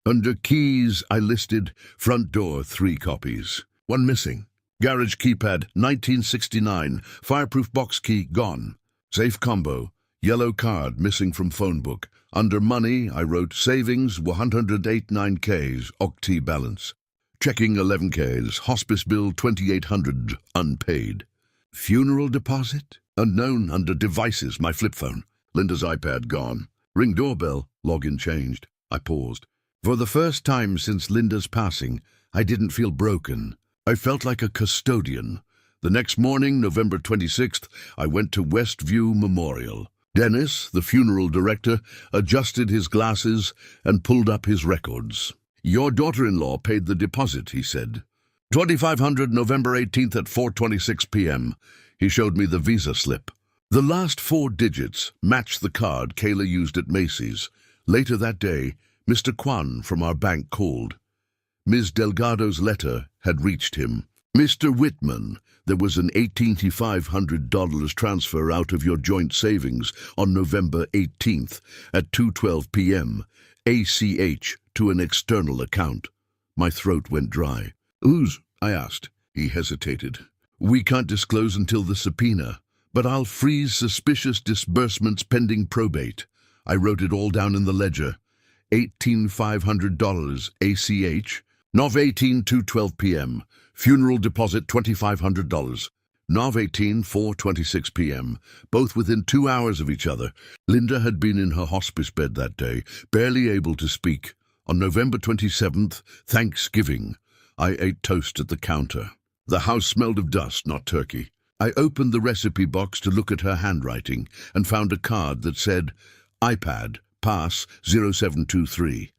Under keys, I listed front door 3 copies. 1 missing. Garage keypad 1969. Fireproof box key gone. Safe combo. Yellow card missing from phone book. Under money, I wrote savings 108.9Ks, octi balance. Checking 11Ks, hospice bill 2800, unpaid. Funeral deposit? Unknown. Under devices, my flip phone. Linda's iPad gone. Ring doorbell, login changed. I paused. For the first time since Linda's passing, I didn't feel broken. I felt like a custodian. The next morning, November 26th, I went to Westview Memorial. Dennis, the funeral director, adjusted his glasses and pulled up his records. Your daughter-in-law paid the deposit, he said. 2500 November 18th at 4:26 p.m. He showed me the visa slip. The last 4 digits matched the card Kayla used at Macy's. Later that day, Mr. Kwan from our bank called. Ms. Delgado's letter had reached him. Mr. Whitman, there was an $1,800 transfer out of your joint savings on November 18th at 2:12 p.m. ACH to an external account. My throat went dry. Whose? I asked. He hesitated. We can't disclose until the subpoena, but I'll freeze suspicious disbursements pending probate. I wrote it all down in the ledger. $18,500 ACH. Nov 18, 2:12 p.m. Funeral deposit $2,500. Nov 18, 4:26 p.m. Both within 2 hours of each other. Linda had been in her hospice bed that day, barely able to speak. On November 27th, Thanksgiving, I ate toast at the counter. The house smelled of dust, not turkey. I opened the recipe box to look at her handwriting and found a card that said, iPad, pass 0723.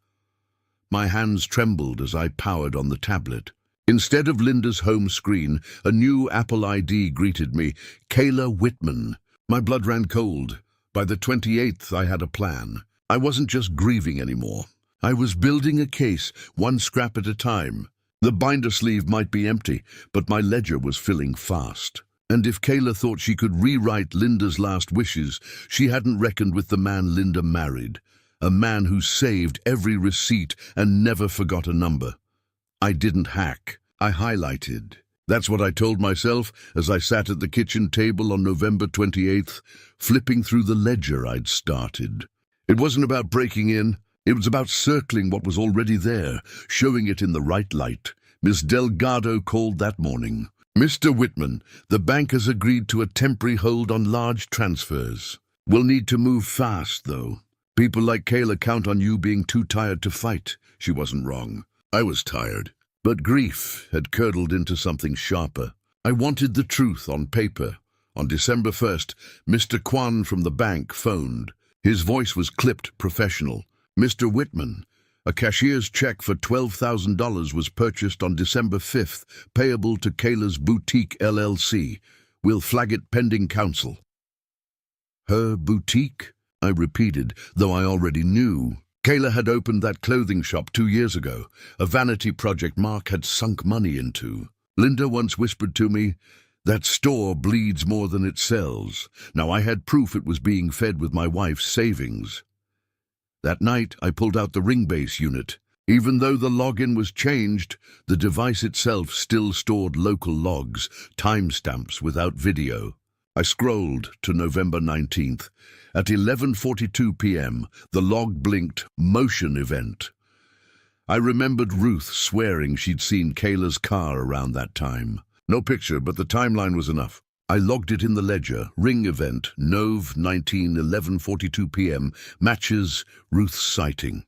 My hands trembled as I powered on the tablet. Instead of Linda's home screen, a new Apple ID greeted me, Kayla Whitman. My blood ran cold. By the 28th, I had a plan. I wasn't just grieving anymore. I was building a case, one scrap at a time. The binder sleeve might be empty, but my ledger was filling fast. And if Kayla thought she could rewrite Linda's last wishes, she hadn't reckoned with the man Linda married. A man who saved every receipt and never forgot a number. I didn't hack. I highlighted. That's what I told myself as I sat at the kitchen table on November 28th, flipping through the ledger I'd started. It wasn't about breaking in. It was about circling what was already there, showing it in the right light. Miss Delgado called that morning. Mr. Whitman, the bank has agreed to a temporary hold on large transfers. We'll need to move fast, though. People like Kayla count on you being too tired to fight. She wasn't wrong. I was tired. But grief had curdled into something sharper. I wanted the truth on paper. On December 1st, Mr. Kwan from the bank phoned. His voice was clipped professional. Mr. Whitman, a cashier's check for $12,000 was purchased on December 5th, payable to Kayla's Boutique LLC. We'll flag it pending counsel. Her boutique? I repeated, though I already knew. Kayla had opened that clothing shop 2 years ago, a vanity project Mark had sunk money into. Linda once whispered to me, that store bleeds more than it sells. Now I had proof it was being fed with my wife's savings. That night, I pulled out the Ringbase unit. Even though the login was changed, the device itself still stored local logs, timestamps without video. I scrolled to November 19th. At 11:42 p.m., the log blinked, motion event. I remembered Ruth swearing she'd seen Kayla's car around that time. No picture, but the timeline was enough. I logged it in the ledger. Ring event, Nov 19, 11:42 p.m. Matches Ruth's sighting.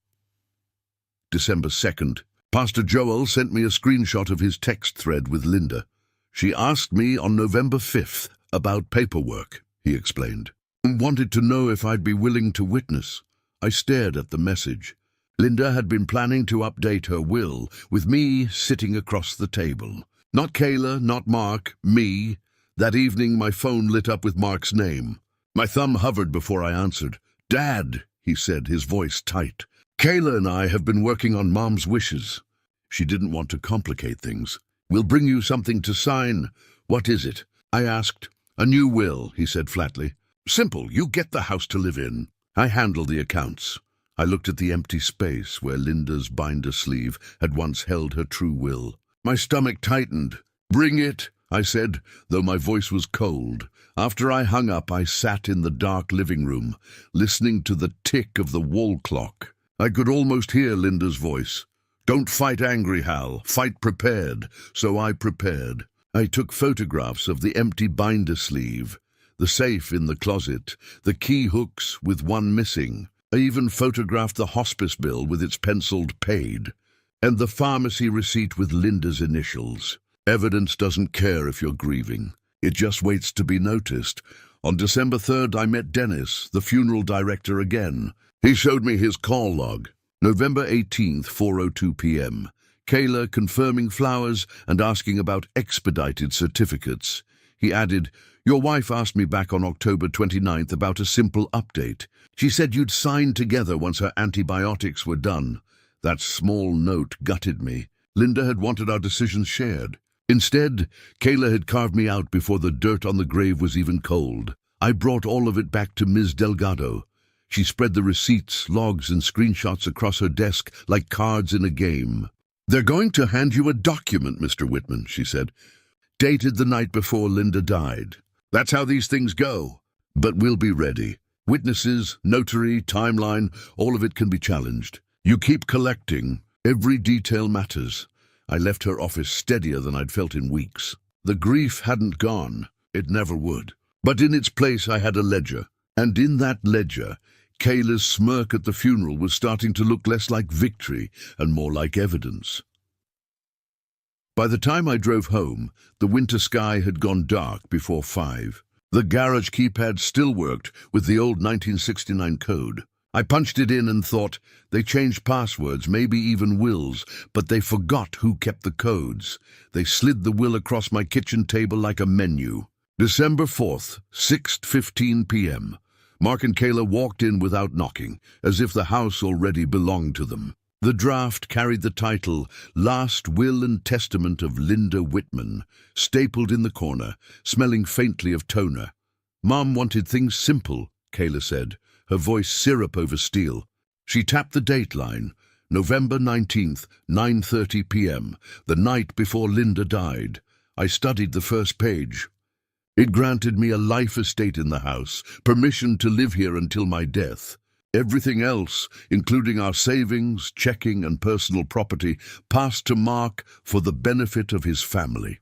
December 2nd. Pastor Joel sent me a screenshot of his text thread with Linda. She asked me on November 5th about paperwork, he explained. Wanted to know if I'd be willing to witness. I stared at the message. Linda had been planning to update her will, with me sitting across the table. Not Kayla, not Mark, me. That evening my phone lit up with Mark's name. My thumb hovered before I answered. Dad, he said, his voice tight. Kayla and I have been working on Mom's wishes. She didn't want to complicate things. We'll bring you something to sign. What is it? I asked. A new will, he said flatly. Simple, you get the house to live in. I handle the accounts. I looked at the empty space where Linda's binder sleeve had once held her true will. My stomach tightened. "Bring it," I said, though my voice was cold. After I hung up, I sat in the dark living room, listening to the tick of the wall clock. I could almost hear Linda's voice. "Don't fight angry, Hal. Fight prepared." So I prepared. I took photographs of the empty binder sleeve, the safe in the closet, the key hooks with one missing. I even photographed the hospice bill with its penciled "paid," and the pharmacy receipt with Linda's initials. Evidence doesn't care if you're grieving. It just waits to be noticed. On December 3rd, I met Dennis, the funeral director, again. He showed me his call log. November 18th, 4:02 p.m. Kayla confirming flowers and asking about expedited certificates. He added, "Your wife asked me back on October 29th about a simple update. She said you'd sign together once her antibiotics were done." That small note gutted me. Linda had wanted our decisions shared. Instead, Kayla had carved me out before the dirt on the grave was even cold. I brought all of it back to Ms. Delgado. She spread the receipts, logs, and screenshots across her desk like cards in a game. "They're going to hand you a document, Mr. Whitman," she said, "dated the night before Linda died. That's how these things go. But we'll be ready. Witnesses, notary, timeline, all of it can be challenged. You keep collecting. Every detail matters." I left her office steadier than I'd felt in weeks. The grief hadn't gone. It never would. But in its place I had a ledger. And in that ledger, Kayla's smirk at the funeral was starting to look less like victory and more like evidence. By the time I drove home, the winter sky had gone dark before 5. The garage keypad still worked with the old 1969 code. I punched it in and thought, they changed passwords, maybe even wills, but they forgot who kept the codes. They slid the will across my kitchen table like a menu. December 4th, 6:15 p.m. Mark and Kayla walked in without knocking, as if the house already belonged to them. The draft carried the title, "Last Will and Testament of Linda Whitman," stapled in the corner, smelling faintly of toner. "Mom wanted things simple," Kayla said, her voice syrup over steel. She tapped the date line, November 19th, 9:30 p.m., the night before Linda died. I studied the first page. It granted me a life estate in the house, permission to live here until my death. Everything else, including our savings, checking, and personal property, passed to Mark for the benefit of his family.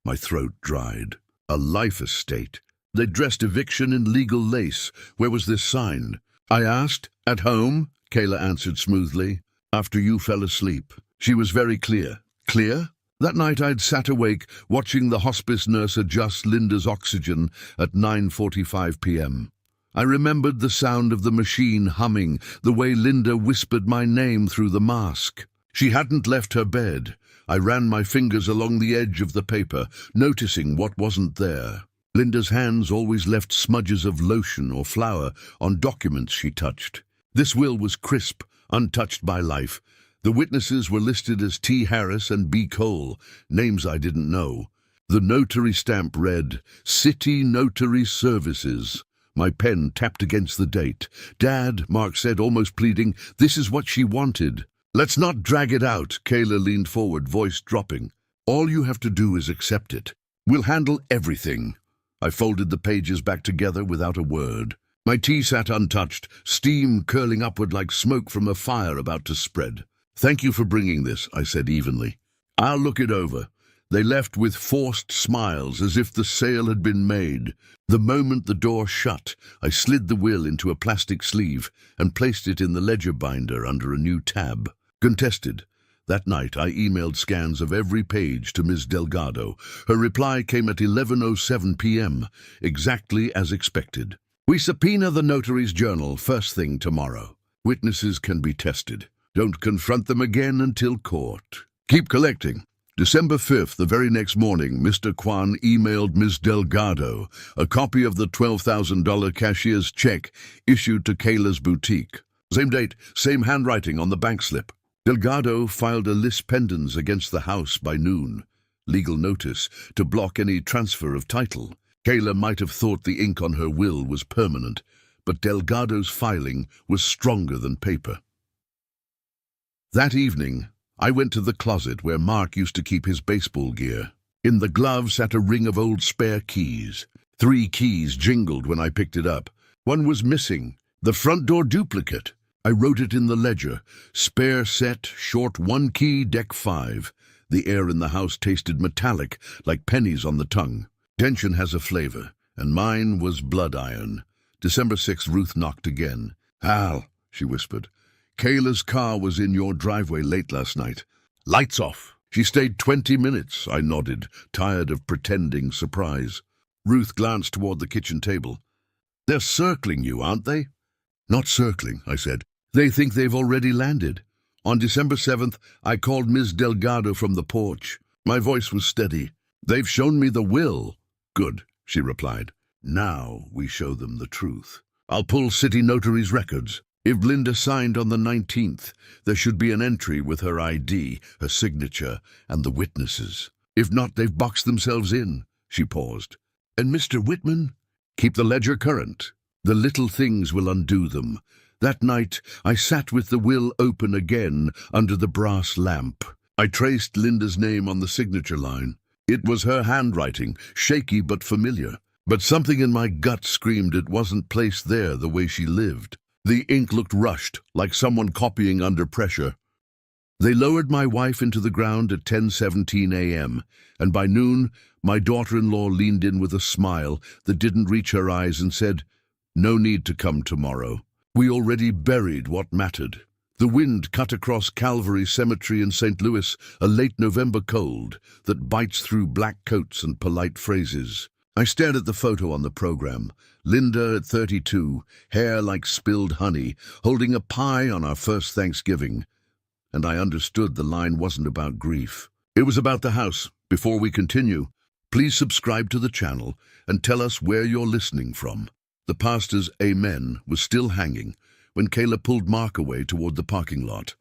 My throat dried. A life estate. They dressed eviction in legal lace. Where was this signed? I asked. "At home," Kayla answered smoothly. "After you fell asleep." She was very clear. Clear? That night I'd sat awake, watching the hospice nurse adjust Linda's oxygen at 9:45 p.m. I remembered the sound of the machine humming, the way Linda whispered my name through the mask. She hadn't left her bed. I ran my fingers along the edge of the paper, noticing what wasn't there. Linda's hands always left smudges of lotion or flour on documents she touched. This will was crisp, untouched by life. The witnesses were listed as T. Harris and B. Cole, names I didn't know. The notary stamp read, "City Notary Services." My pen tapped against the date. "Dad," Mark said, almost pleading, "this is what she wanted." "Let's not drag it out," Kayla leaned forward, voice dropping. "All you have to do is accept it. We'll handle everything." I folded the pages back together without a word. My tea sat untouched, steam curling upward like smoke from a fire about to spread. "Thank you for bringing this," I said evenly. "I'll look it over." They left with forced smiles, as if the sale had been made. The moment the door shut, I slid the will into a plastic sleeve and placed it in the ledger binder under a new tab. Contested. That night I emailed scans of every page to Ms. Delgado. Her reply came at 11:07 p.m., exactly as expected. "We subpoena the notary's journal first thing tomorrow. Witnesses can be tested. Don't confront them again until court. Keep collecting." December 5th, the very next morning, Mr. Kwan emailed Ms. Delgado a copy of the $12,000 cashier's check issued to Kayla's boutique. Same date, same handwriting on the bank slip. Delgado filed a lis pendens against the house by noon. Legal notice to block any transfer of title. Kayla might have thought the ink on her will was permanent, but Delgado's filing was stronger than paper. That evening, I went to the closet where Mark used to keep his baseball gear. In the glove sat a ring of old spare keys. 3 keys jingled when I picked it up. One was missing, the front door duplicate. I wrote it in the ledger. Spare set, short 1 key, deck 5. The air in the house tasted metallic, like pennies on the tongue. Tension has a flavor, and mine was blood iron. December 6th, Ruth knocked again. "Hal," she whispered, "Kayla's car was in your driveway late last night. Lights off." She stayed 20 minutes, I nodded, tired of pretending surprise. Ruth glanced toward the kitchen table. "They're circling you, aren't they?" "Not circling," I said. "They think they've already landed. On December 7th, I called Ms. Delgado from the porch." My voice was steady. "They've shown me the will." "Good," she replied. "Now we show them the truth. I'll pull city notary's records. If Linda signed on the 19th, there should be an entry with her ID, her signature, and the witnesses. If not, they've boxed themselves in." She paused. "And Mr. Whitman? Keep the ledger current. The little things will undo them." That night, I sat with the will open again under the brass lamp. I traced Linda's name on the signature line. It was her handwriting, shaky but familiar. But something in my gut screamed it wasn't placed there the way she lived. The ink looked rushed, like someone copying under pressure. They lowered my wife into the ground at 10:17 a.m., and by noon, my daughter-in-law leaned in with a smile that didn't reach her eyes and said, "No need to come tomorrow. We already buried what mattered." The wind cut across Calvary Cemetery in St. Louis, a late November cold that bites through black coats and polite phrases. I stared at the photo on the program. Linda at 32, hair like spilled honey, holding a pie on our first Thanksgiving. And I understood the line wasn't about grief. It was about the house. Before we continue, please subscribe to the channel and tell us where you're listening from. The pastor's amen was still hanging when Kayla pulled Mark away toward the parking lot,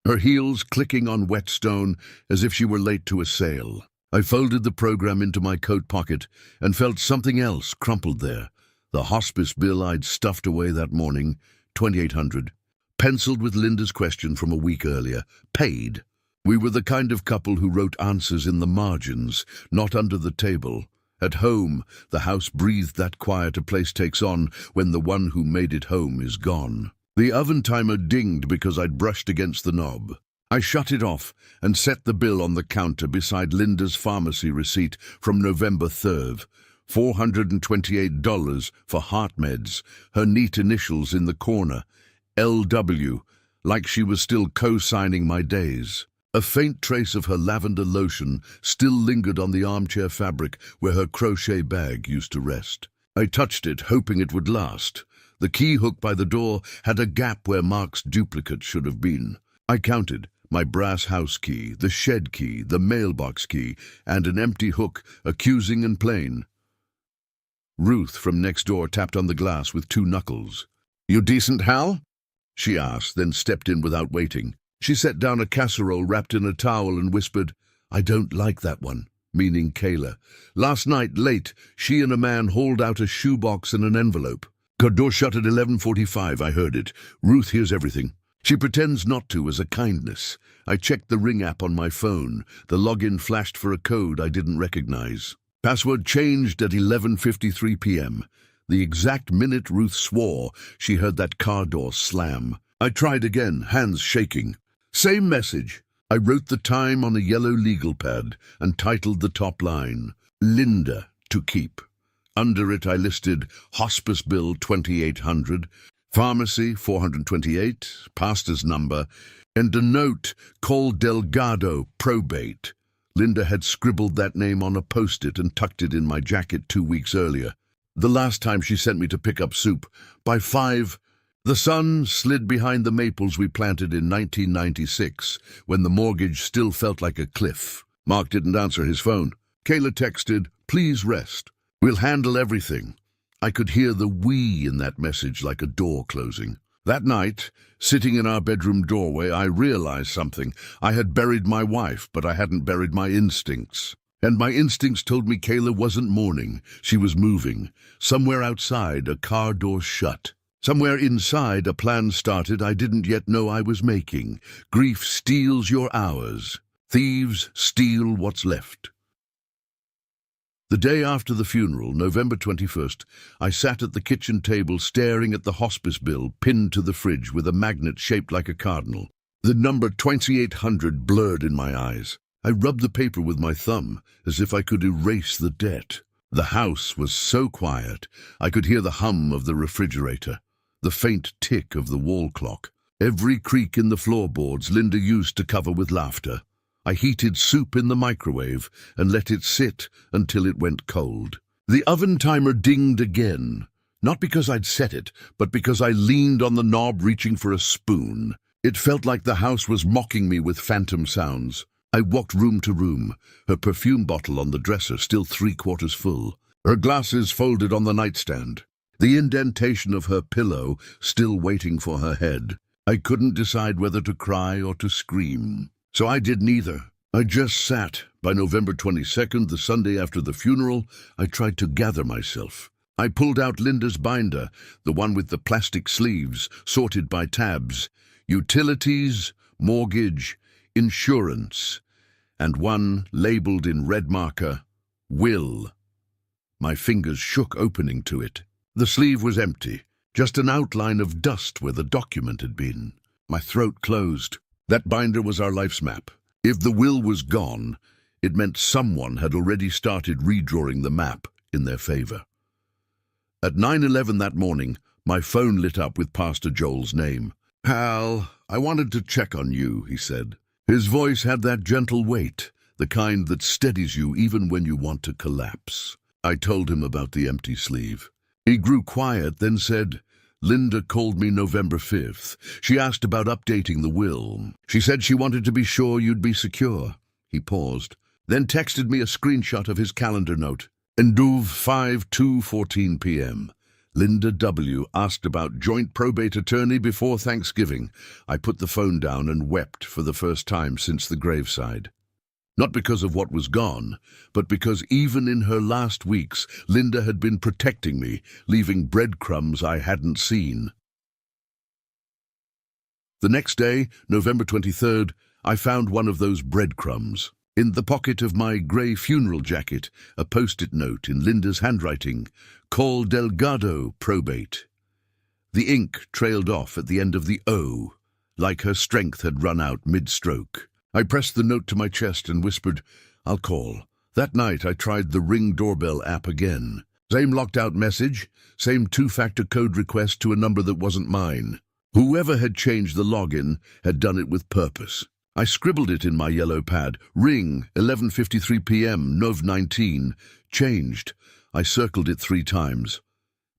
her heels clicking on wet stone as if she were late to a sale. I folded the program into my coat pocket and felt something else crumpled there. The hospice bill I'd stuffed away that morning, $2,800, penciled with Linda's question from a week earlier, paid. We were the kind of couple who wrote answers in the margins, not under the table. At home, the house breathed that quiet a place takes on when the one who made it home is gone. The oven timer dinged because I'd brushed against the knob. I shut it off and set the bill on the counter beside Linda's pharmacy receipt from November 3rd. $428 for heart meds, her neat initials in the corner, LW, like she was still co-signing my days. A faint trace of her lavender lotion still lingered on the armchair fabric where her crochet bag used to rest. I touched it, hoping it would last. The key hook by the door had a gap where Mark's duplicate should have been. I counted. My brass house key, the shed key, the mailbox key, and an empty hook, accusing and plain. Ruth from next door tapped on the glass with 2 knuckles. "You decent, Hal?" she asked, then stepped in without waiting. She set down a casserole wrapped in a towel and whispered, "I don't like that one," meaning Kayla. "Last night, late, she and a man hauled out a shoebox and an envelope. Her door shut at 11:45, I heard it. Ruth hears everything. She pretends not to as a kindness. I checked the Ring app on my phone. The login flashed for a code I didn't recognize. Password changed at 11:53 p.m. The exact minute Ruth swore she heard that car door slam. I tried again, hands shaking. Same message. I wrote the time on a yellow legal pad and titled the top line, "Linda to keep." Under it I listed hospice bill $2,800, pharmacy $428, pastor's number, and a note called Delgado probate. Linda had scribbled that name on a post-it and tucked it in my jacket 2 weeks earlier. The last time she sent me to pick up soup. By 5, the sun slid behind the maples we planted in 1996, when the mortgage still felt like a cliff. Mark didn't answer his phone. Kayla texted, "Please rest. We'll handle everything." I could hear the "we" in that message like a door closing. That night, sitting in our bedroom doorway, I realized something. I had buried my wife, but I hadn't buried my instincts. And my instincts told me Kayla wasn't mourning. She was moving. Somewhere outside, a car door shut. Somewhere inside, a plan started I didn't yet know I was making. Grief steals your hours. Thieves steal what's left. The day after the funeral, November 21st, I sat at the kitchen table staring at the hospice bill pinned to the fridge with a magnet shaped like a cardinal. The number 2800 blurred in my eyes. I rubbed the paper with my thumb, as if I could erase the debt. The house was so quiet, I could hear the hum of the refrigerator, the faint tick of the wall clock, every creak in the floorboards Linda used to cover with laughter. I heated soup in the microwave and let it sit until it went cold. The oven timer dinged again, not because I'd set it, but because I leaned on the knob reaching for a spoon. It felt like the house was mocking me with phantom sounds. I walked room to room, her perfume bottle on the dresser still 3/4 full, her glasses folded on the nightstand, the indentation of her pillow still waiting for her head. I couldn't decide whether to cry or to scream. So I did neither. I just sat. By November 22nd, the Sunday after the funeral, I tried to gather myself. I pulled out Linda's binder, the one with the plastic sleeves, sorted by tabs, utilities, mortgage, insurance, and one labeled in red marker, will. My fingers shook opening to it. The sleeve was empty, just an outline of dust where the document had been. My throat closed. That binder was our life's map. If the will was gone, it meant someone had already started redrawing the map in their favor. At 9:11 that morning, my phone lit up with Pastor Joel's name. "Hal, I wanted to check on you," he said. His voice had that gentle weight, the kind that steadies you even when you want to collapse. I told him about the empty sleeve. He grew quiet, then said, "Linda called me November 5th. She asked about updating the will. She said she wanted to be sure you'd be secure." He paused, then texted me a screenshot of his calendar note. "Enduve 5/2/14 p.m. Linda W. asked about joint probate attorney before Thanksgiving." I put the phone down and wept for the first time since the graveside. Not because of what was gone, but because even in her last weeks, Linda had been protecting me, leaving breadcrumbs I hadn't seen. The next day, November 23rd, I found one of those breadcrumbs. In the pocket of my grey funeral jacket, a post-it note in Linda's handwriting, "Call Delgado probate." The ink trailed off at the end of the O, like her strength had run out mid-stroke. I pressed the note to my chest and whispered, "I'll call." That night I tried the Ring doorbell app again. Same locked-out message, same two-factor code request to a number that wasn't mine. Whoever had changed the login had done it with purpose. I scribbled it in my yellow pad. Ring, 11:53 p.m., Nov 19. Changed. I circled it 3 times.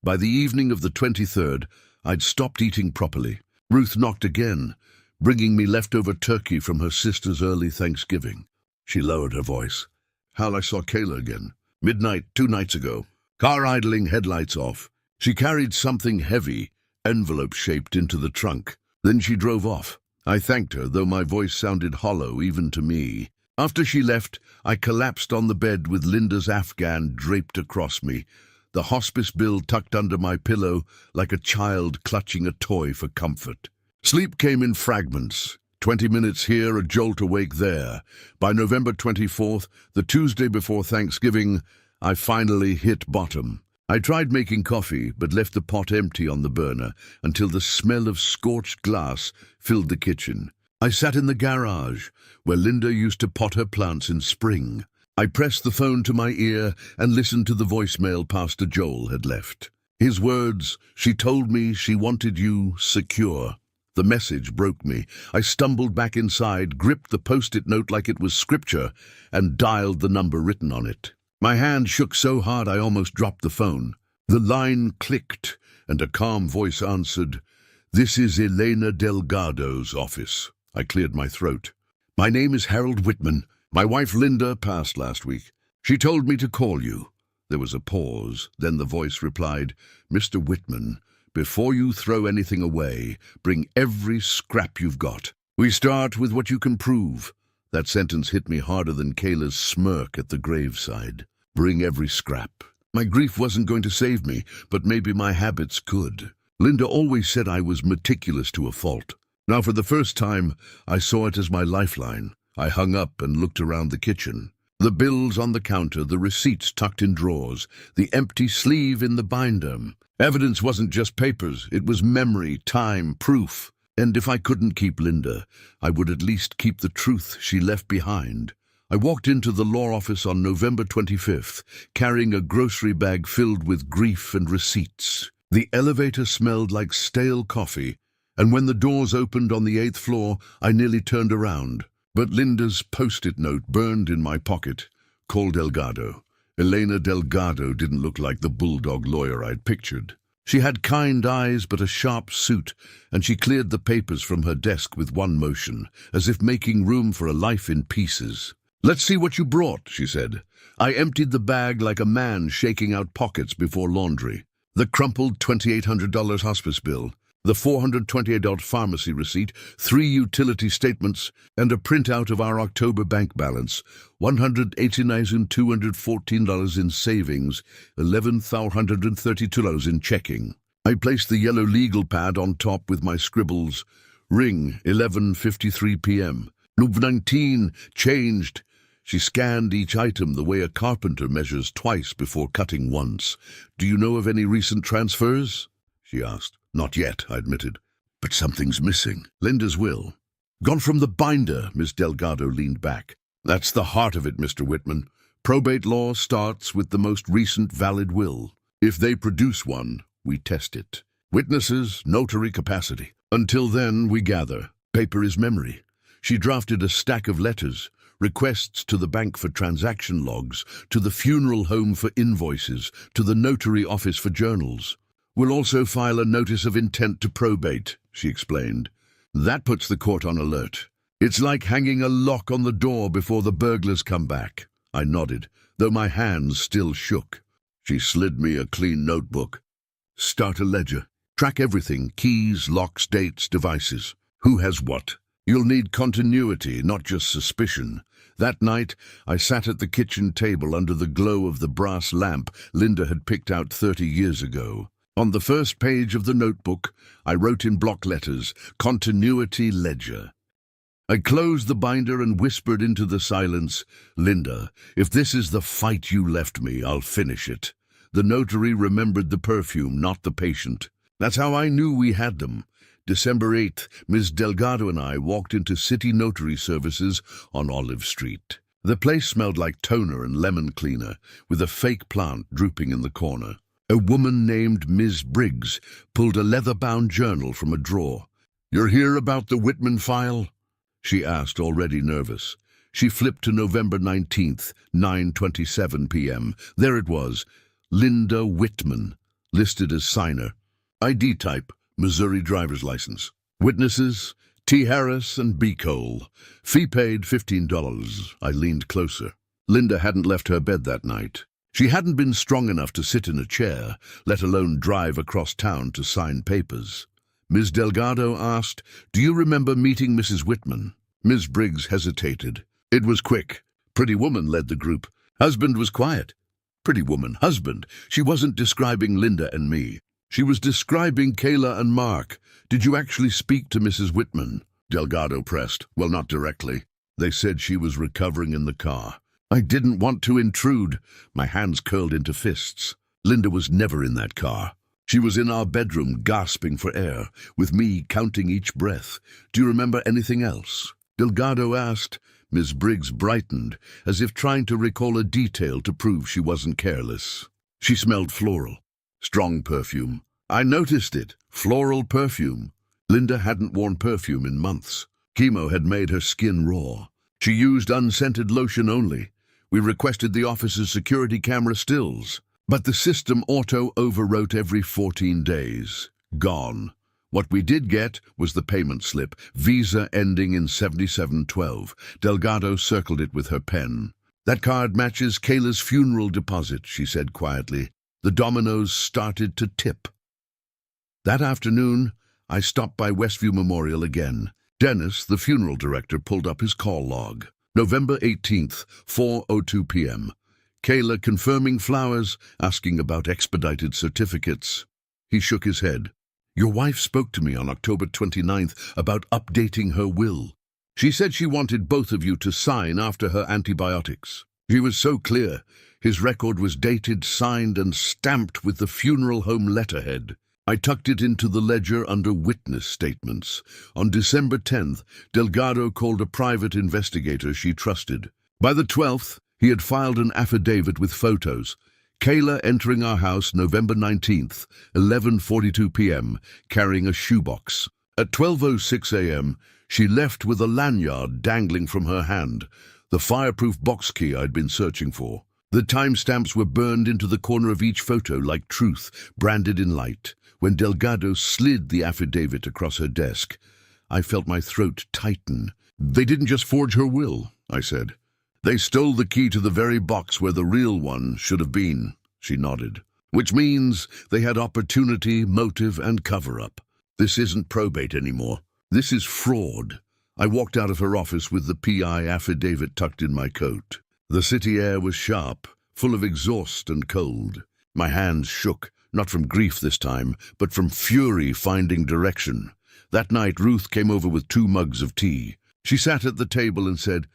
By the evening of the 23rd, I'd stopped eating properly. Ruth knocked again, bringing me leftover turkey from her sister's early Thanksgiving. She lowered her voice. "Hal, I saw Kayla again. Midnight 2 nights ago. Car idling, headlights off. She carried something heavy, envelope-shaped, into the trunk. Then she drove off. I thanked her, though my voice sounded hollow even to me. After she left, I collapsed on the bed with Linda's Afghan draped across me, the hospice bill tucked under my pillow like a child clutching a toy for comfort. Sleep came in fragments, 20 minutes here, a jolt awake there. By November 24th, the Tuesday before Thanksgiving, I finally hit bottom. I tried making coffee, but left the pot empty on the burner until the smell of scorched glass filled the kitchen. I sat in the garage, where Linda used to pot her plants in spring. I pressed the phone to my ear and listened to the voicemail Pastor Joel had left. His words, "She told me she wanted you secure." The message broke me. I stumbled back inside, gripped the post-it note like it was scripture, and dialed the number written on it. My hand shook so hard I almost dropped the phone. The line clicked, and a calm voice answered, "This is Elena Delgado's office." I cleared my throat. "My name is Harold Whitman. My wife Linda passed last week. She told me to call you." There was a pause, then the voice replied, "Mr. Whitman, before you throw anything away, bring every scrap you've got. We start with what you can prove." That sentence hit me harder than Kayla's smirk at the graveside. Bring every scrap. My grief wasn't going to save me, but maybe my habits could. Linda always said I was meticulous to a fault. Now for the first time, I saw it as my lifeline. I hung up and looked around the kitchen. The bills on the counter, the receipts tucked in drawers, the empty sleeve in the binder. Evidence wasn't just papers, it was memory, time, proof. And if I couldn't keep Linda, I would at least keep the truth she left behind. I walked into the law office on November 25th, carrying a grocery bag filled with grief and receipts. The elevator smelled like stale coffee, and when the doors opened on the 8th floor, I nearly turned around. But Linda's post-it note burned in my pocket. Call Delgado. Elena Delgado didn't look like the bulldog lawyer I'd pictured. She had kind eyes but a sharp suit, and she cleared the papers from her desk with one motion, as if making room for a life in pieces. "Let's see what you brought," she said. I emptied the bag like a man shaking out pockets before laundry. The crumpled $2,800 hospice bill, the $428 pharmacy receipt, 3 utility statements, and a printout of our October bank balance, $189,214 in savings, $11,132 in checking. I placed the yellow legal pad on top with my scribbles. Ring, 11:53 p.m. Number 19, changed. She scanned each item the way a carpenter measures twice before cutting once. "Do you know of any recent transfers?" she asked. "Not yet," I admitted. "But something's missing." "Linda's will." "Gone from the binder," Miss Delgado leaned back. "That's the heart of it, Mr. Whitman. Probate law starts with the most recent valid will. If they produce one, we test it. Witnesses, notary capacity. Until then, we gather. Paper is memory." She drafted a stack of letters, requests to the bank for transaction logs, to the funeral home for invoices, to the notary office for journals. "We'll also file a notice of intent to probate," she explained. "That puts the court on alert. It's like hanging a lock on the door before the burglars come back." I nodded, though my hands still shook. She slid me a clean notebook. "Start a ledger. Track everything, keys, locks, dates, devices. Who has what? You'll need continuity, not just suspicion." That night, I sat at the kitchen table under the glow of the brass lamp Linda had picked out 30 years ago. On the first page of the notebook, I wrote in block letters, "Continuity Ledger." I closed the binder and whispered into the silence, "Linda, if this is the fight you left me, I'll finish it." The notary remembered the perfume, not the patient. That's how I knew we had them. December 8th, Ms. Delgado and I walked into City Notary Services on Olive Street. The place smelled like toner and lemon cleaner, with a fake plant drooping in the corner. A woman named Ms. Briggs pulled a leather-bound journal from a drawer. "You're here about the Whitman file?" she asked, already nervous. She flipped to November 19th, 9:27 p.m. There it was, Linda Whitman, listed as signer. ID type, Missouri driver's license. Witnesses, T. Harris and B. Cole. Fee paid $15. I leaned closer. Linda hadn't left her bed that night. She hadn't been strong enough to sit in a chair, let alone drive across town to sign papers. Ms. Delgado asked, "Do you remember meeting Mrs. Whitman?" Ms. Briggs hesitated. "It was quick. Pretty woman led the group. Husband was quiet." Pretty woman, husband. She wasn't describing Linda and me. She was describing Kayla and Mark. "Did you actually speak to Mrs. Whitman?" Delgado pressed. "Well, not directly. They said she was recovering in the car." I didn't want to intrude. My hands curled into fists. Linda was never in that car. She was in our bedroom, gasping for air, with me counting each breath. "Do you remember anything else?" Delgado asked. Miss Briggs brightened, as if trying to recall a detail to prove she wasn't careless. She smelled floral. Strong perfume. I noticed it. Floral perfume. Linda hadn't worn perfume in months. Chemo had made her skin raw. She used unscented lotion only. We requested the office's security camera stills, but the system auto-overwrote every 14 days. Gone. What we did get was the payment slip, Visa ending in 7712. Delgado circled it with her pen. "That card matches Kayla's funeral deposit," she said quietly. The dominoes started to tip. That afternoon, I stopped by Westview Memorial again. Dennis, the funeral director, pulled up his call log. November 18th, 4:02 p.m. Kayla confirming flowers, asking about expedited certificates. He shook his head. Your wife spoke to me on October 29th about updating her will. She said she wanted both of you to sign after her antibiotics. She was so clear. His record was dated, signed, and stamped with the funeral home letterhead. I tucked it into the ledger under witness statements. On December 10th, Delgado called a private investigator she trusted. By the 12th, he had filed an affidavit with photos. Kayla entering our house November 19th, 11:42 p.m., carrying a shoebox. At 12:06 a.m., she left with a lanyard dangling from her hand, the fireproof box key I'd been searching for. The timestamps were burned into the corner of each photo like truth, branded in light. When Delgado slid the affidavit across her desk, I felt my throat tighten. They didn't just forge her will, I said. They stole the key to the very box where the real one should have been, she nodded. Which means they had opportunity, motive, and cover-up. This isn't probate anymore. This is fraud. I walked out of her office with the PI affidavit tucked in my coat. The city air was sharp, full of exhaust and cold. My hands shook, not from grief this time, but from fury finding direction. That night, Ruth came over with 2 mugs of tea. She sat at the table and said,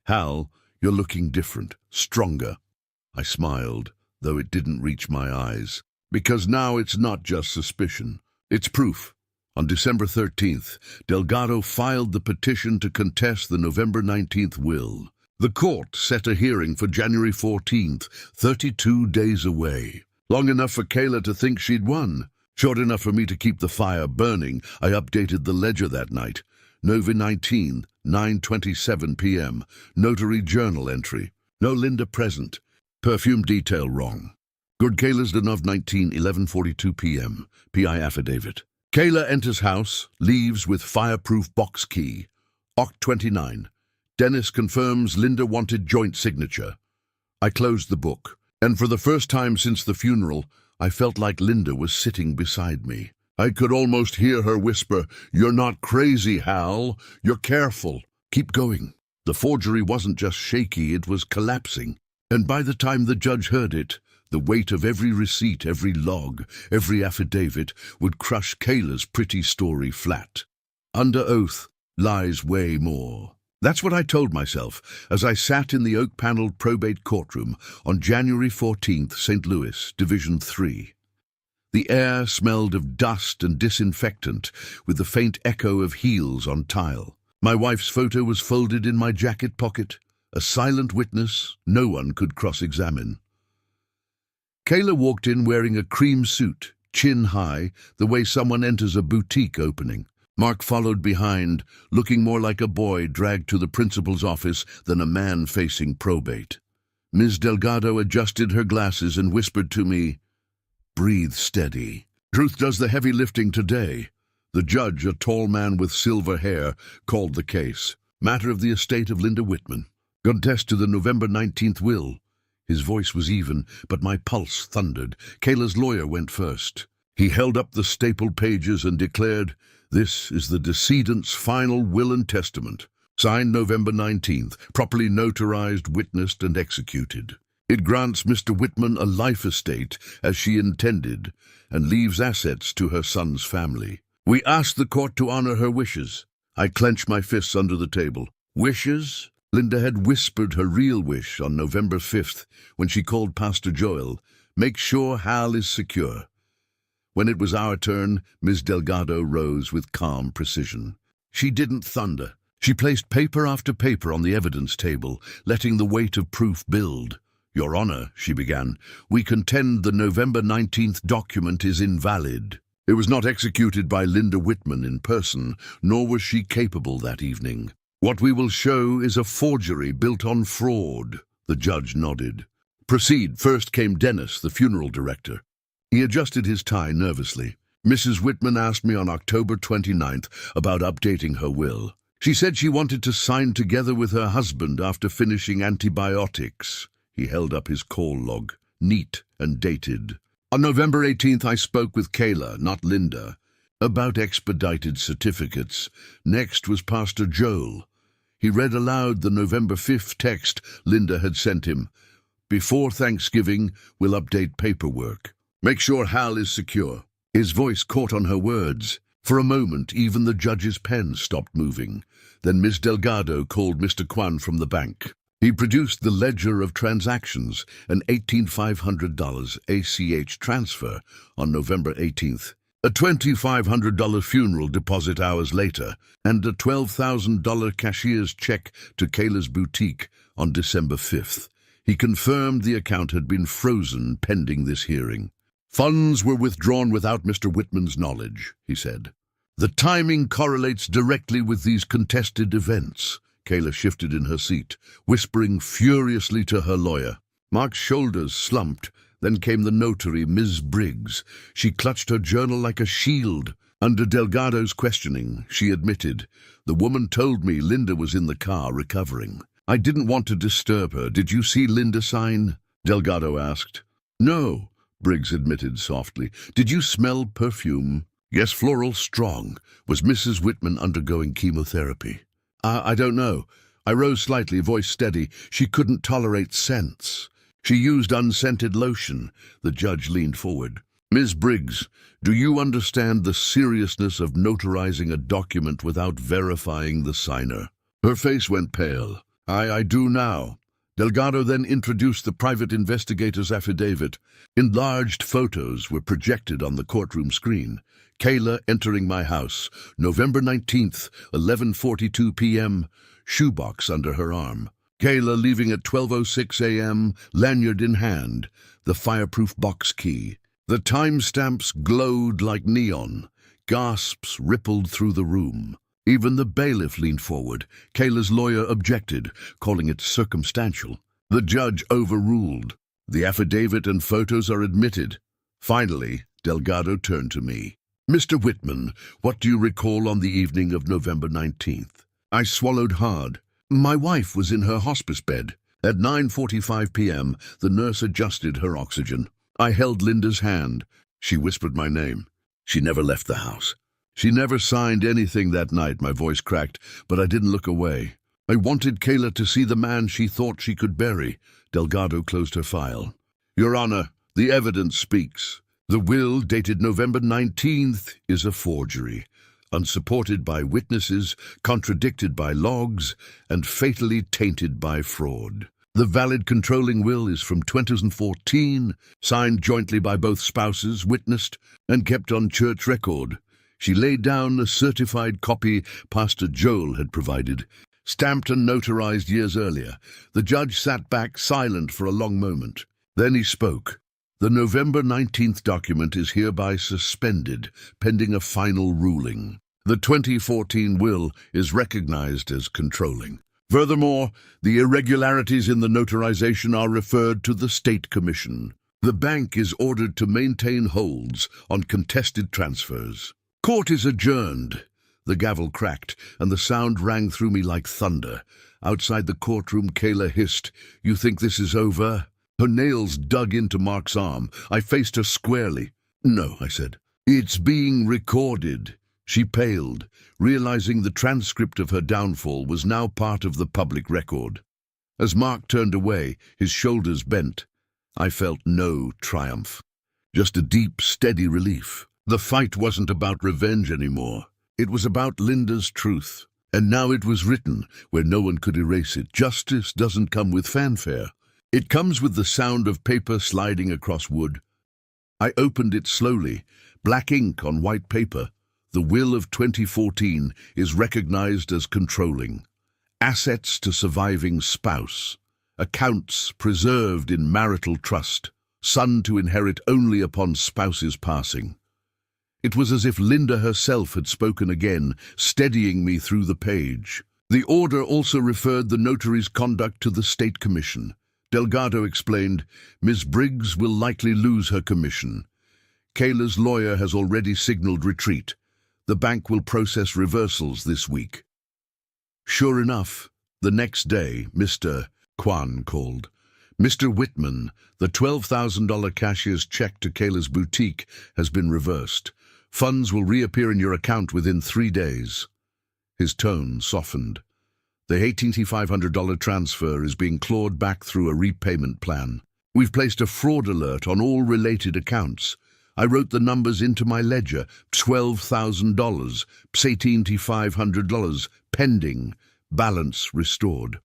"Hal, you're looking different, stronger." I smiled, though it didn't reach my eyes. Because now it's not just suspicion. It's proof. On December 13th, Delgado filed the petition to contest the November 19th will. The court set a hearing for January 14th, 32 days away. Long enough for Kayla to think she'd won. Short enough for me to keep the fire burning. I updated the ledger that night. November 19, 9:27 p.m. Notary journal entry. No Linda present. Perfume detail wrong. Good Kayla's Denov 19, 11:42 p.m. PI affidavit. Kayla enters house, leaves with fireproof box key. Oct 29. Dennis confirms Linda wanted joint signature. I closed the book, and for the first time since the funeral, I felt like Linda was sitting beside me. I could almost hear her whisper, "You're not crazy, Hal. You're careful. Keep going." The forgery wasn't just shaky, it was collapsing. And by the time the judge heard it, the weight of every receipt, every log, every affidavit would crush Kayla's pretty story flat. Under oath lies way more. That's what I told myself as I sat in the oak-paneled probate courtroom on January 14th, St. Louis, Division 3. The air smelled of dust and disinfectant, with the faint echo of heels on tile. My wife's photo was folded in my jacket pocket, a silent witness no one could cross-examine. Kayla walked in wearing a cream suit, chin high, the way someone enters a boutique opening. Mark followed behind, looking more like a boy dragged to the principal's office than a man facing probate. Ms. Delgado adjusted her glasses and whispered to me, "Breathe steady. Truth does the heavy lifting today." The judge, a tall man with silver hair, called the case. Matter of the estate of Linda Whitman. Contest to the November 19th will. His voice was even, but my pulse thundered. Kayla's lawyer went first. He held up the stapled pages and declared, "This is the decedent's final will and testament, signed November 19th, properly notarized, witnessed, and executed. It grants Mr. Whitman a life estate as she intended and leaves assets to her son's family. We ask the court to honor her wishes." I clenched my fists under the table. Wishes? Linda had whispered her real wish on November 5th when she called Pastor Joel, "Make sure Hal is secure." When it was our turn, Ms. Delgado rose with calm precision. She didn't thunder. She placed paper after paper on the evidence table, letting the weight of proof build. "Your Honor," she began, "we contend the November 19th document is invalid. It was not executed by Linda Whitman in person, nor was she capable that evening. What we will show is a forgery built on fraud." The judge nodded. "Proceed." First came Dennis, the funeral director. He adjusted his tie nervously. "Mrs. Whitman asked me on October 29th about updating her will. She said she wanted to sign together with her husband after finishing antibiotics." He held up his call log, neat and dated. "On November 18th, I spoke with Kayla, not Linda, about expedited certificates. Next was Pastor Joel. He read aloud the November 5th text Linda had sent him. Before Thanksgiving, we'll update paperwork. Make sure Hal is secure." His voice caught on her words. For a moment, even the judge's pen stopped moving. Then Miss Delgado called Mr. Kwan from the bank. He produced the ledger of transactions, an $18,500 ACH transfer on November 18th, a $2,500 funeral deposit hours later, and a $12,000 cashier's check to Kayla's boutique on December 5th. He confirmed the account had been frozen pending this hearing. Funds were withdrawn without Mr. Whitman's knowledge, he said. The timing correlates directly with these contested events. Kayla shifted in her seat, whispering furiously to her lawyer. Mark's shoulders slumped. Then came the notary, Ms. Briggs. She clutched her journal like a shield. Under Delgado's questioning, she admitted, "The woman told me Linda was in the car recovering. I didn't want to disturb her. Did you see Linda sign?" Delgado asked. "No," Briggs admitted softly. "Did you smell perfume?" "Yes, floral, strong." Was Mrs. Whitman undergoing chemotherapy? I don't know." I rose slightly, voice steady. "She couldn't tolerate scents. She used unscented lotion." The judge leaned forward. "Ms. Briggs, do you understand the seriousness of notarizing a document without verifying the signer?" Her face went pale. I do now." Delgado then introduced the private investigator's affidavit. Enlarged photos were projected on the courtroom screen. Kayla entering my house, November 19th, 11:42 p.m., shoebox under her arm. Kayla leaving at 12:06 a.m., lanyard in hand, the fireproof box key. The timestamps glowed like neon. Gasps rippled through the room. Even the bailiff leaned forward. Kayla's lawyer objected, calling it circumstantial. The judge overruled. The affidavit and photos are admitted. Finally, Delgado turned to me. "Mr. Whitman, what do you recall on the evening of November 19th? I swallowed hard. My wife was in her hospice bed. At 9:45 p.m., the nurse adjusted her oxygen. I held Linda's hand. She whispered my name. She never left the house. She never signed anything that night," my voice cracked, but I didn't look away. I wanted Kayla to see the man she thought she could bury. Delgado closed her file. "Your Honor, the evidence speaks. The will, dated November 19th, is a forgery, unsupported by witnesses, contradicted by logs, and fatally tainted by fraud. The valid controlling will is from 2014, signed jointly by both spouses, witnessed, and kept on church record. She laid down a certified copy Pastor Joel had provided, stamped and notarized years earlier." The judge sat back, silent for a long moment. Then he spoke. "The November 19th document is hereby suspended, pending a final ruling. The 2014 will is recognized as controlling. Furthermore, the irregularities in the notarization are referred to the State Commission. The bank is ordered to maintain holds on contested transfers. Court is adjourned." The gavel cracked, and the sound rang through me like thunder. Outside the courtroom, Kayla hissed, "You think this is over?" Her nails dug into Mark's arm. I faced her squarely. "No," I said. "It's being recorded." She paled, realizing the transcript of her downfall was now part of the public record. As Mark turned away, his shoulders bent. I felt no triumph, just a deep, steady relief. The fight wasn't about revenge anymore. It was about Linda's truth. And now it was written, where no one could erase it. Justice doesn't come with fanfare. It comes with the sound of paper sliding across wood. I opened it slowly, black ink on white paper. The will of 2014 is recognized as controlling. Assets to surviving spouse. Accounts preserved in marital trust. Son to inherit only upon spouse's passing. It was as if Linda herself had spoken again, steadying me through the page. The order also referred the notary's conduct to the State Commission. Delgado explained, "Ms. Briggs will likely lose her commission. Kayla's lawyer has already signaled retreat. The bank will process reversals this week." Sure enough, the next day, Mr. Kwan called. "Mr. Whitman, the $12,000 cashier's check to Kayla's boutique has been reversed. Funds will reappear in your account within 3 days." His tone softened. "The $18,500 transfer is being clawed back through a repayment plan. We've placed a fraud alert on all related accounts. I wrote the numbers into my ledger. $12,000, $1,800, pending, balance restored.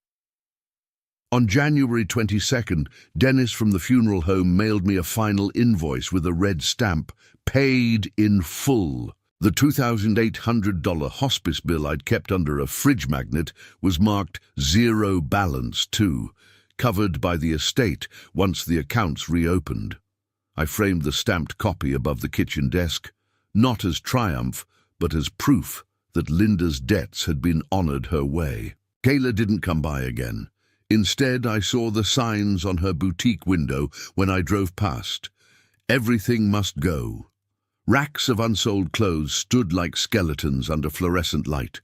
On January 22nd, Dennis from the funeral home mailed me a final invoice with a red stamp, paid in full. The $2,800 hospice bill I'd kept under a fridge magnet was marked zero balance too, covered by the estate once the accounts reopened. I framed the stamped copy above the kitchen desk, not as triumph, but as proof that Linda's debts had been honored her way. Kayla didn't come by again. Instead, I saw the signs on her boutique window when I drove past. Everything must go. Racks of unsold clothes stood like skeletons under fluorescent light.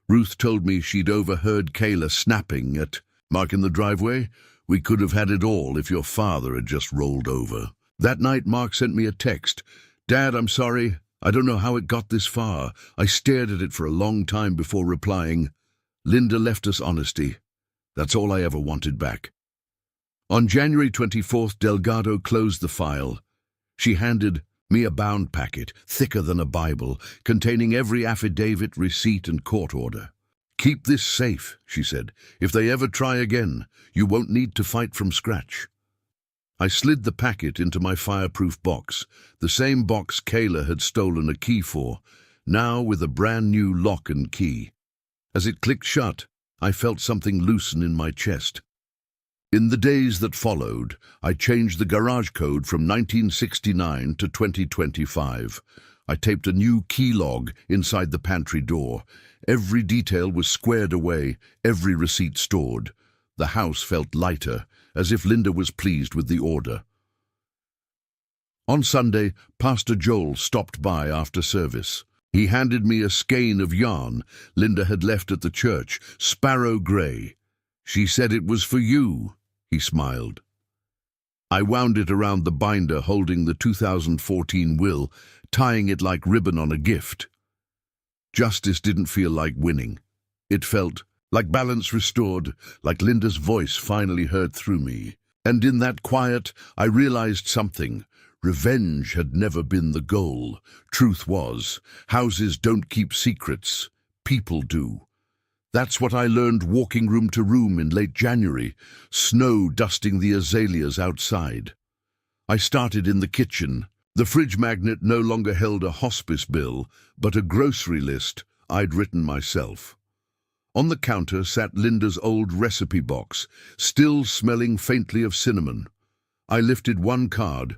Ruth told me she'd overheard Kayla snapping at, "Mark in the driveway? We could have had it all if your father had just rolled over." That night, Mark sent me a text. "Dad, I'm sorry. I don't know how it got this far. I stared at it for a long time before replying. Linda left us honesty. That's all I ever wanted back." On January 24th, Delgado closed the file. She handed me a bound packet, thicker than a Bible, containing every affidavit, receipt, and court order. "Keep this safe," she said. "If they ever try again, you won't need to fight from scratch." I slid the packet into my fireproof box, the same box Kayla had stolen a key for, now with a brand new lock and key. As it clicked shut, I felt something loosen in my chest. In the days that followed, I changed the garage code from 1969 to 2025. I taped a new key log inside the pantry door. Every detail was squared away, every receipt stored. The house felt lighter, as if Linda was pleased with the order. On Sunday, Pastor Joel stopped by after service. He handed me a skein of yarn Linda had left at the church, sparrow grey. "She said it was for you," he smiled. I wound it around the binder holding the 2014 will, tying it like ribbon on a gift. Justice didn't feel like winning. It felt like balance restored, like Linda's voice finally heard through me. And in that quiet, I realized something. Revenge had never been the goal. Truth was, houses don't keep secrets. People do. That's what I learned walking room to room in late January, snow dusting the azaleas outside. I started in the kitchen. The fridge magnet no longer held a hospice bill, but a grocery list I'd written myself. On the counter sat Linda's old recipe box, still smelling faintly of cinnamon. I lifted one card,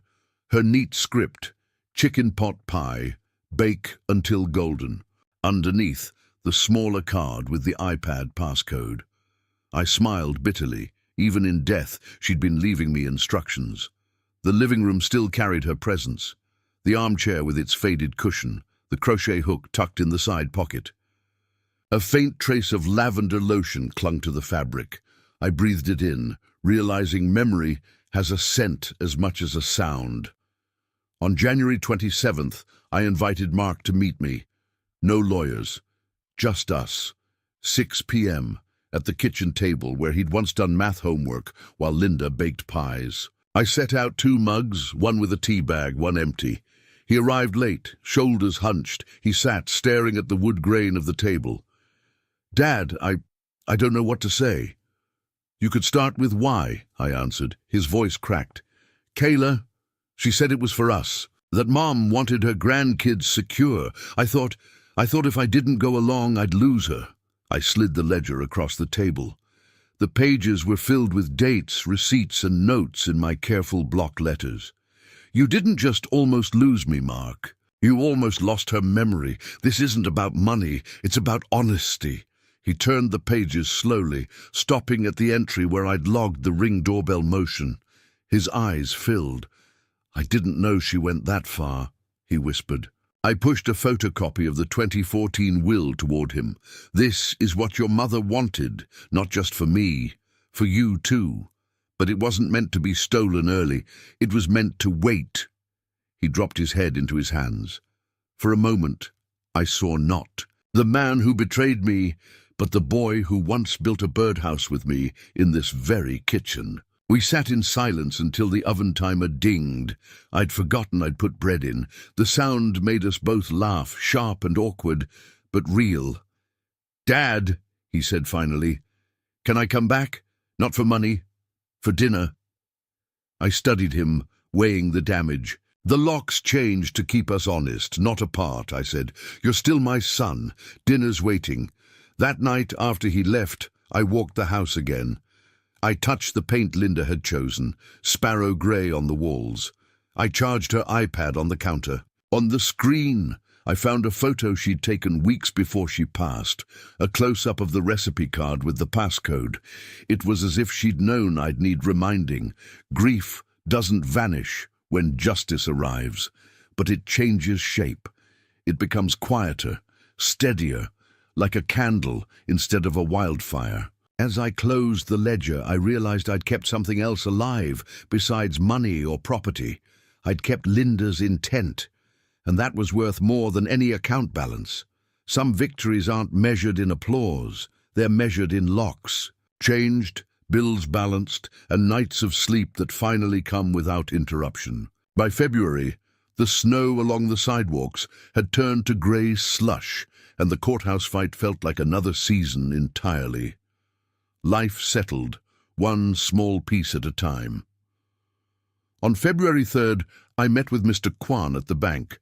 her neat script, chicken pot pie, bake until golden. Underneath, the smaller card with the iPad passcode. I smiled bitterly. Even in death, she'd been leaving me instructions. The living room still carried her presence. The armchair with its faded cushion, the crochet hook tucked in the side pocket. A faint trace of lavender lotion clung to the fabric. I breathed it in, realizing memory has a scent as much as a sound. On January 27th, I invited Mark to meet me. No lawyers. Just us. 6 p.m. at the kitchen table where he'd once done math homework while Linda baked pies. I set out 2 mugs, one with a tea bag, one empty. He arrived late, shoulders hunched. He sat staring at the wood grain of the table. "Dad, I don't know what to say." "You could start with why," I answered. His voice cracked. "Kayla, she said it was for us, that Mom wanted her grandkids secure. I thought if I didn't go along, I'd lose her." I slid the ledger across the table. The pages were filled with dates, receipts, and notes in my careful block letters. "You didn't just almost lose me, Mark. You almost lost her memory. This isn't about money, it's about honesty." He turned the pages slowly, stopping at the entry where I'd logged the Ring doorbell motion. His eyes filled. "I didn't know she went that far," he whispered. I pushed a photocopy of the 2014 will toward him. "This is what your mother wanted, not just for me, for you too. But it wasn't meant to be stolen early. It was meant to wait." He dropped his head into his hands. For a moment, I saw not the man who betrayed me, but the boy who once built a birdhouse with me in this very kitchen. We sat in silence until the oven timer dinged. I'd forgotten I'd put bread in. The sound made us both laugh, sharp and awkward, but real. "Dad," he said finally, "can I come back? Not for money, for dinner." I studied him, weighing the damage. "The locks changed to keep us honest, not apart," I said. "You're still my son. Dinner's waiting." That night, after he left, I walked the house again. I touched the paint Linda had chosen, sparrow grey on the walls. I charged her iPad on the counter. On the screen, I found a photo she'd taken weeks before she passed, a close-up of the recipe card with the passcode. It was as if she'd known I'd need reminding. Grief doesn't vanish when justice arrives, but it changes shape. It becomes quieter, steadier, like a candle instead of a wildfire. As I closed the ledger, I realized I'd kept something else alive besides money or property. I'd kept Linda's intent, and that was worth more than any account balance. Some victories aren't measured in applause, they're measured in locks. Changed, bills balanced, and nights of sleep that finally come without interruption. By February, the snow along the sidewalks had turned to grey slush, and the courthouse fight felt like another season entirely. Life settled, one small piece at a time. On February 3rd, I met with Mr. Kwan at the bank.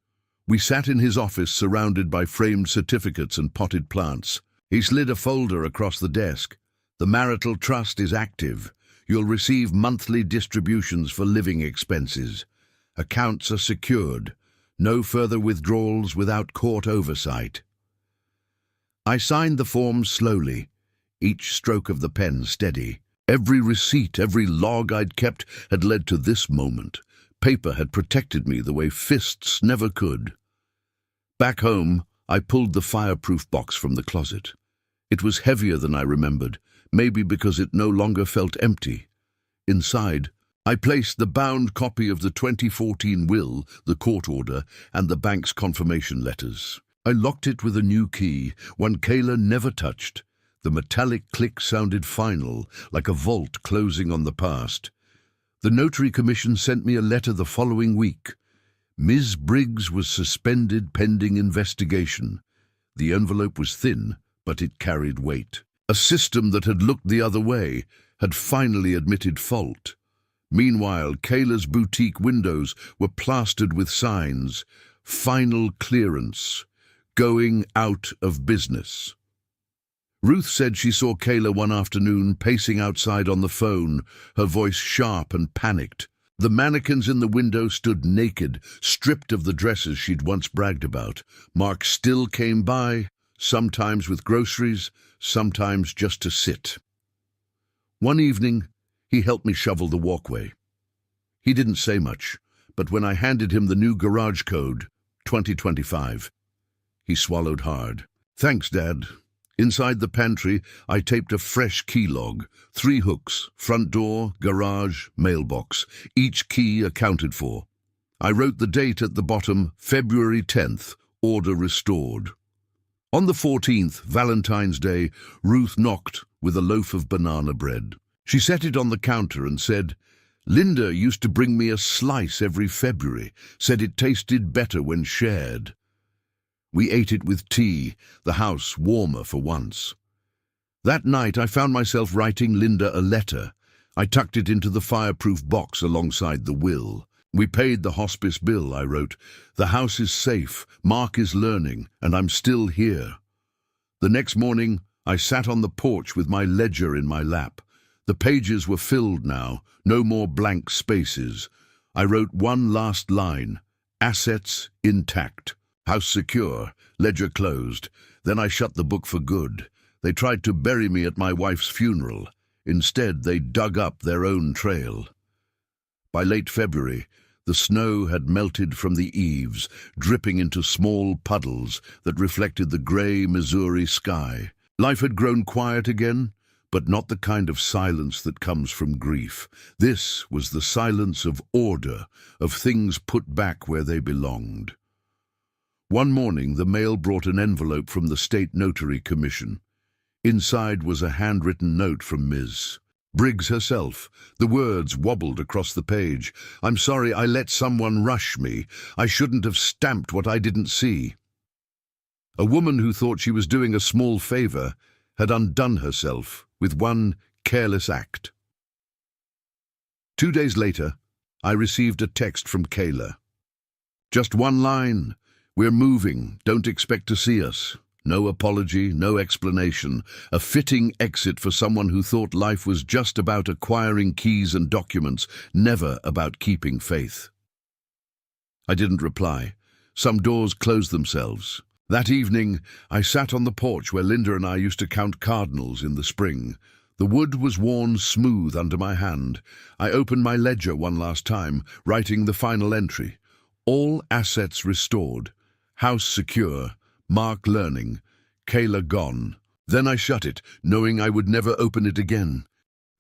We sat in his office surrounded by framed certificates and potted plants. He slid a folder across the desk. "The marital trust is active. You'll receive monthly distributions for living expenses. Accounts are secured. No further withdrawals without court oversight." I signed the forms slowly, each stroke of the pen steady. Every receipt, every log I'd kept had led to this moment. Paper had protected me the way fists never could. Back home, I pulled the fireproof box from the closet. It was heavier than I remembered, maybe because it no longer felt empty. Inside, I placed the bound copy of the 2014 will, the court order, and the bank's confirmation letters. I locked it with a new key, one Kayla never touched. The metallic click sounded final, like a vault closing on the past. The notary commission sent me a letter the following week. Ms. Briggs was suspended pending investigation. The envelope was thin, but it carried weight. A system that had looked the other way had finally admitted fault. Meanwhile, Kayla's boutique windows were plastered with signs. Final clearance. Going out of business. Ruth said she saw Kayla one afternoon pacing outside on the phone, her voice sharp and panicked. The mannequins in the window stood naked, stripped of the dresses she'd once bragged about. Mark still came by, sometimes with groceries, sometimes just to sit. One evening, he helped me shovel the walkway. He didn't say much, but when I handed him the new garage code, 2025, he swallowed hard. "Thanks, Dad." Inside the pantry, I taped a fresh key log. 3 hooks, front door, garage, mailbox, each key accounted for. I wrote the date at the bottom, February 10th, order restored. On the 14th, Valentine's Day, Ruth knocked with a loaf of banana bread. She set it on the counter and said, "Linda used to bring me a slice every February, said it tasted better when shared." We ate it with tea, the house warmer for once. That night I found myself writing Linda a letter. I tucked it into the fireproof box alongside the will. "We paid the hospice bill," I wrote. "The house is safe, Mark is learning, and I'm still here." The next morning, I sat on the porch with my ledger in my lap. The pages were filled now, no more blank spaces. I wrote one last line, "Assets intact. House secure, ledger closed." Then I shut the book for good. They tried to bury me at my wife's funeral. Instead, they dug up their own trail. By late February, the snow had melted from the eaves, dripping into small puddles that reflected the grey Missouri sky. Life had grown quiet again, but not the kind of silence that comes from grief. This was the silence of order, of things put back where they belonged. One morning, the mail brought an envelope from the State Notary Commission. Inside was a handwritten note from Ms. Briggs herself. The words wobbled across the page. "I'm sorry I let someone rush me. I shouldn't have stamped what I didn't see." A woman who thought she was doing a small favor had undone herself with one careless act. 2 days later, I received a text from Kayla. Just one line. "We're moving. Don't expect to see us." No apology, no explanation. A fitting exit for someone who thought life was just about acquiring keys and documents, never about keeping faith. I didn't reply. Some doors closed themselves. That evening, I sat on the porch where Linda and I used to count cardinals in the spring. The wood was worn smooth under my hand. I opened my ledger one last time, writing the final entry. All assets restored. House secure. Mark learning. Kayla gone. Then I shut it, knowing I would never open it again.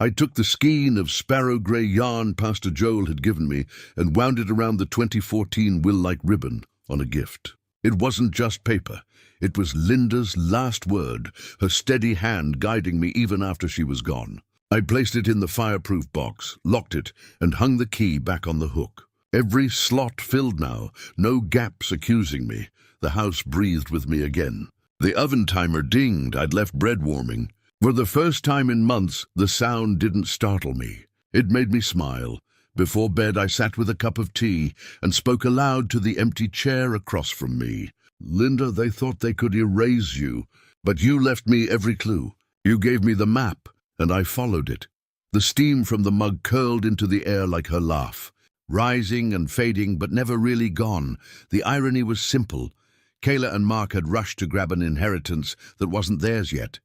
I took the skein of sparrow grey yarn Pastor Joel had given me and wound it around the 2014 will-like ribbon on a gift. It wasn't just paper. It was Linda's last word, her steady hand guiding me even after she was gone. I placed it in the fireproof box, locked it, and hung the key back on the hook. Every slot filled now, no gaps accusing me. The house breathed with me again. The oven timer dinged. I'd left bread warming. For the first time in months, the sound didn't startle me. It made me smile. Before bed, I sat with a cup of tea and spoke aloud to the empty chair across from me. "Linda, they thought they could erase you, but you left me every clue. You gave me the map, and I followed it." The steam from the mug curled into the air like her laugh, rising and fading, but never really gone. The irony was simple. Kayla and Mark had rushed to grab an inheritance that wasn't theirs yet.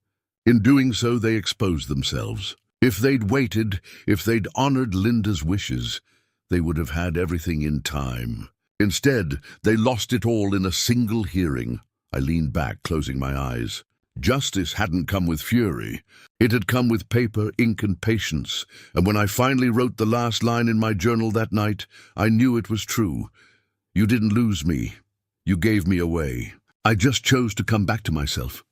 In doing so, they exposed themselves. If they'd waited, if they'd honored Linda's wishes, they would have had everything in time. Instead, they lost it all in a single hearing. I leaned back, closing my eyes. Justice hadn't come with fury. It had come with paper, ink, and patience. And when I finally wrote the last line in my journal that night, I knew it was true. "You didn't lose me. You gave me away. I just chose to come back to myself."